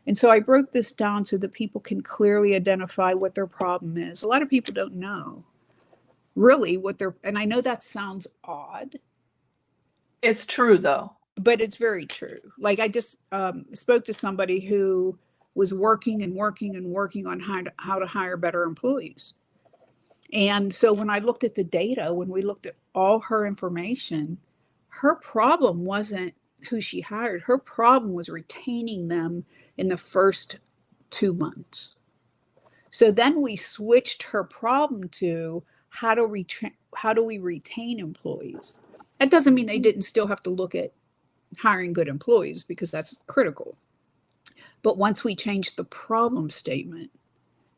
And so I broke this down so that people can clearly identify what their problem is. A lot of people don't know really what their, and I know that sounds odd. It's true though. But it's very true. Like I just spoke to somebody who was working and working and working on how to hire better employees. And so when I looked at the data, when we looked at all her information, her problem wasn't who she hired. Her problem was retaining them in the first 2 months. So then we switched her problem to how do we retain employees? That doesn't mean they didn't still have to look at hiring good employees, because that's critical. But once we changed the problem statement,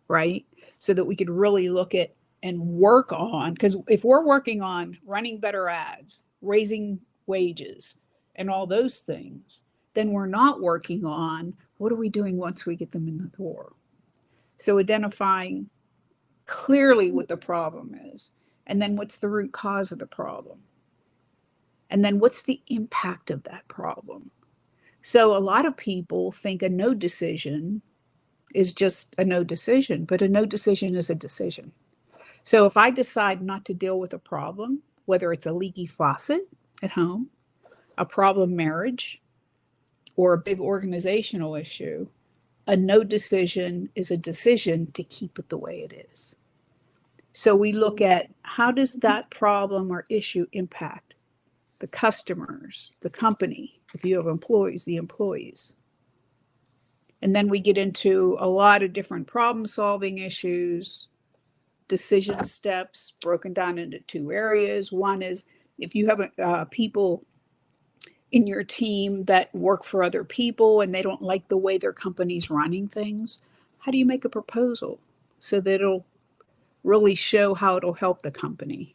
right, so that we could really look at and work on, because if we're working on running better ads, raising wages, and all those things, then we're not working on what are we doing once we get them in the door. So identifying clearly what the problem is, and then what's the root cause of the problem, and then what's the impact of that problem. So a lot of people think a no decision is just a no decision, but a no decision is a decision. So if I decide not to deal with a problem, whether it's a leaky faucet at home, a problem marriage, or a big organizational issue, a no decision is a decision to keep it the way it is. So we look at how does that problem or issue impact the customers, the company, if you have employees, the employees. And then we get into a lot of different problem-solving issues, decision steps broken down into 2 areas. One is if you have people in your team that work for other people and they don't like the way their company's running things, how do you make a proposal so that it'll really show how it'll help the company?